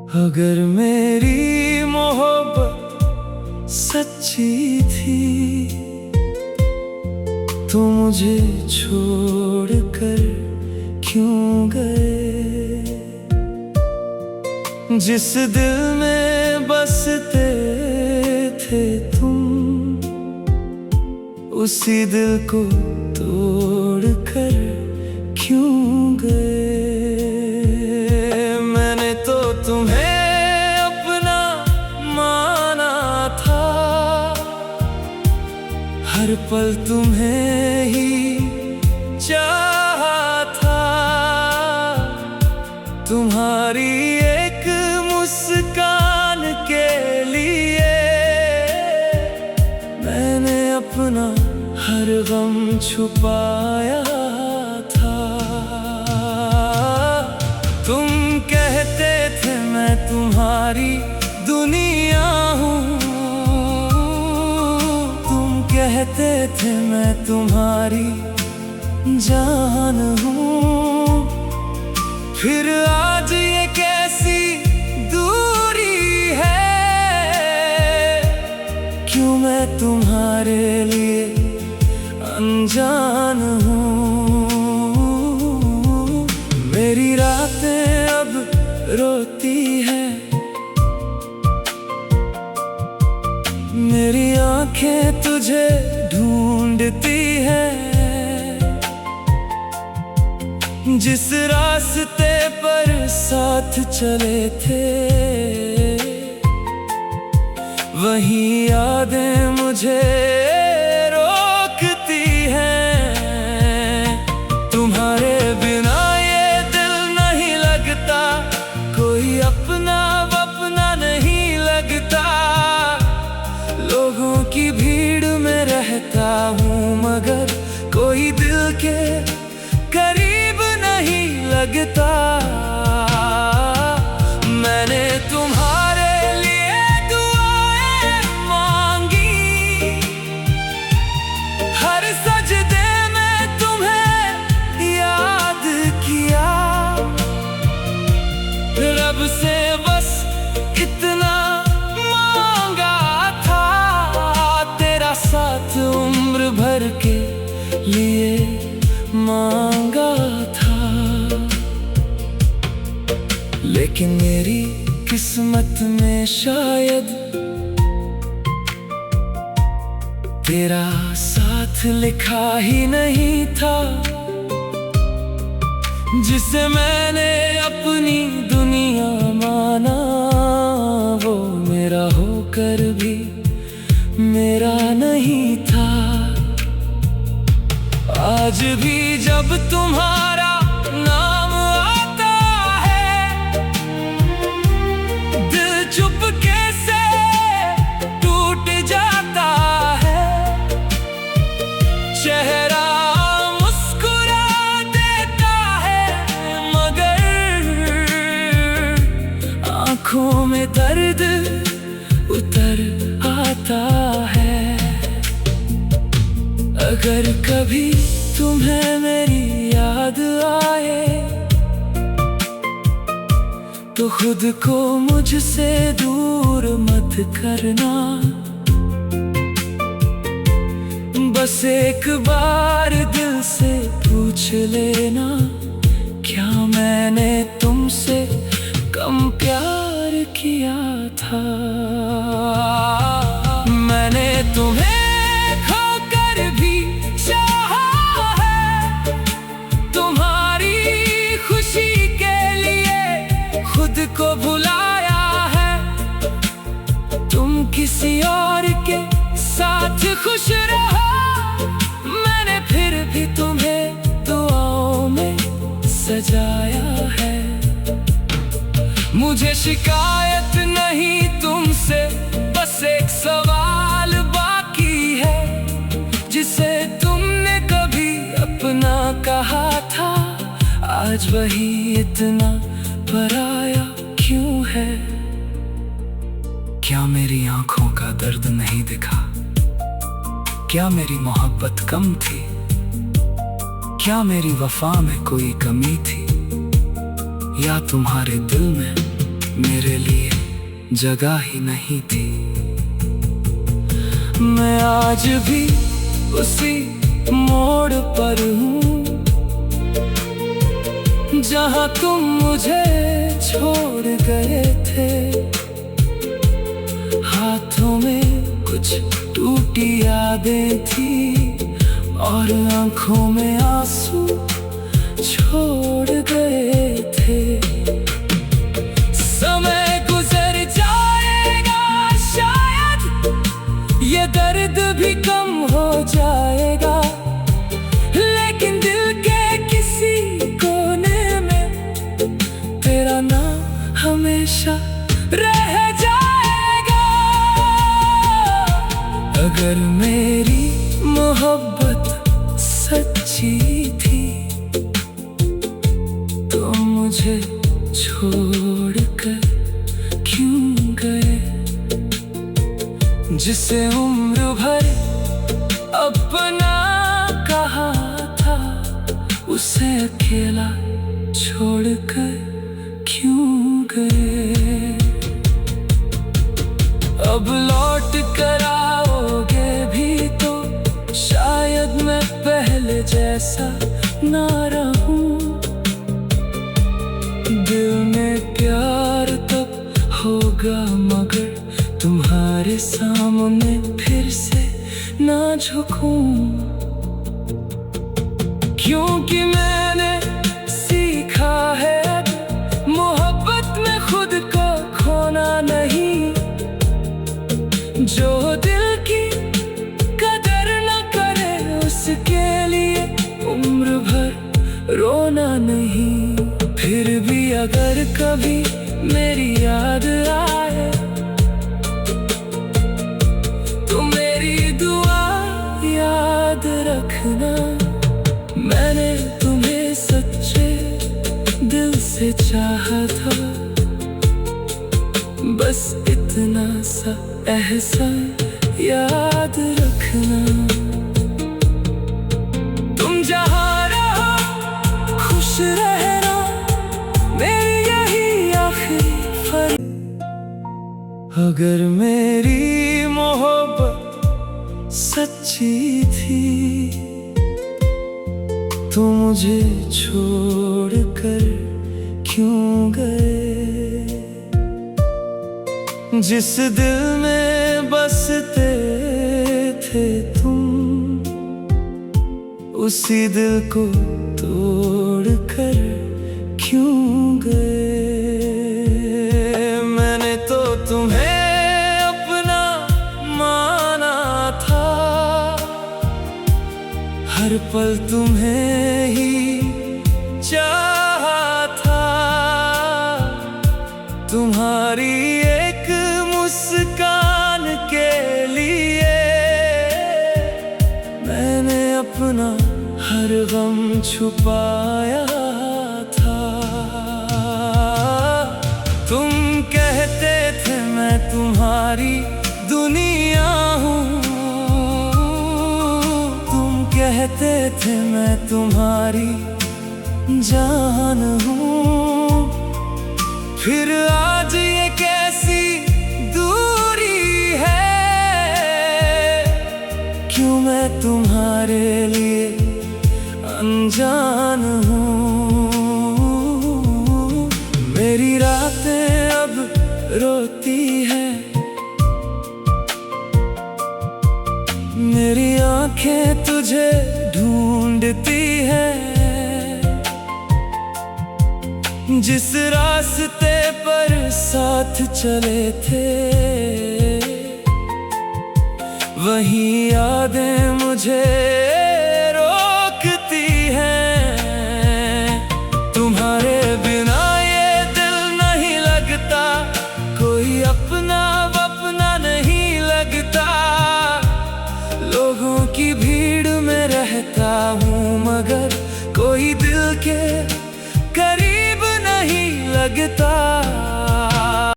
अगर मेरी मोहब्बत सच्ची थी तो मुझे छोड़कर क्यों गए। जिस दिल में बसते थे तुम, उसी दिल को तोड़कर क्यों गए। मैंने तो तुम्हें अपना माना था, हर पल तुम्हें ही चाहा था। तुम्हारी एक मुस्कान के लिए मैंने अपना हर गम छुपाया था। तुम कहते थे मैं तुम्हारी दुनिया हूँ, तुम कहते थे मैं तुम्हारी जान हूँ। फिर आज ये कैसी दूरी है, क्यों मैं तुम्हारे लिए अनजान हूँ। मेरी रातें अब रोती है, मेरी आंखें तुझे ढूंढती है। जिस रास्ते पर साथ चले थे, वही यादें मुझे रोकती हैं। तुम्हारे बिना ये दिल नहीं लगता, कोई अपना वपना नहीं लगता। लोगों की भीड़ में रहता हूँ, मगर कोई दिल के करीब नहीं लगता। मैंने तुम्हारे लिए दुआएं मांगी, हर सजदे में तुम्हें याद किया। रब से बस इतना मांगा था, तेरा साथ उम्र भर के लिए मांगा था। लेकिन मेरी किस्मत में शायद तेरा साथ लिखा ही नहीं था। जिसे मैंने अपनी दुनिया माना, वो मेरा होकर भी मेरा नहीं था। आज भी जब तुम्हारा नाम आता है, दिल चुपके से टूट जाता है। चेहरा मुस्कुरा देता है, मगर आंखों में दर्द उतर आता है। अगर कभी तुम्हें मेरी याद आए, तो खुद को मुझसे दूर मत करना। बस एक बार दिल से पूछ लेना, क्या मैंने तुमसे कम प्यार किया था। मैंने तुम्हें को भुलाया है। तुम किसी और के साथ खुश रहो, मैंने फिर भी तुम्हें दुआओं में सजाया है। मुझे शिकायत नहीं तुमसे, बस एक सवाल बाकी है। जिसे तुमने कभी अपना कहा था, आज वही इतना पराया क्यों है। क्या मेरी आंखों का दर्द नहीं दिखा? क्या मेरी मोहब्बत कम थी? क्या मेरी वफा में कोई कमी थी? या तुम्हारे दिल में मेरे लिए जगह ही नहीं थी। मैं आज भी उसी मोड़ पर हूँ जहाँ तुम मुझे छोड़ गए थे। हाथों में कुछ टूटी यादें थी और आंखों में आंसू छोड़ गए थे। समय गुजर जाएगा, शायद ये दर्द भी कम हो जाएगा, लेकिन दिल के किसी कोने में तेरा नाम हमेशा रह जाएगा। अगर मेरी मोहब्बत सच्ची थी तो मुझे छोड़कर क्यों गए? जिसे उम्र भर अपना कहा था, उसे अकेला छोड़कर क्यों गए? अब लौट कर आओगे भी तो शायद मैं पहले जैसा ना रहूं। दिल में प्यार तब होगा मगर तुम्हारे सामने फिर से ना झुकूं। क्योंकि मैंने सीखा है मोहब्बत में खुद को खोना नहीं। जो दिल की कदर न करे उसके लिए उम्र भर रोना नहीं। फिर भी अगर कभी मेरी याद आए तो मेरी दुआ याद रखना। मैंने तुम्हें सच्चे दिल से चाहा था, बस इतना सा एहसान याद रखना। तुम जहाँ रहो खुश रहना, मेरी यही आखिरी फरियाद। अगर मेरी मोहब्बत सच्ची थी तो मुझे छोड़कर क्यों गए? जिस दिल में बसते थे तुम, उसी दिल को तोड़कर क्यों गए? मैंने तो तुम्हें अपना माना था, हर पल तुम्हें ही चाहा था। तुम्हारी एक मुस्कान के लिए मैंने अपना हर गम छुपाया था। तुम कहते थे मैं तुम्हारी दुनिया हूँ, तुम कहते थे मैं तुम्हारी जान हूँ। फिर आज ये कैसी दूरी है? क्यों मैं तुम्हारे लिए अनजान हूँ? मेरी रातें अब रोती हैं, मेरी आंखें तुझे ढूंढती हैं। जिस रास्ते पर साथ चले थे वही यादें मुझे रोकती हैं। तुम्हारे बिना ये दिल नहीं लगता, कोई अपना वपना नहीं लगता। लोगों की भीड़ में रहता हूँ मगर कोई दिल के करीब नहीं लगता।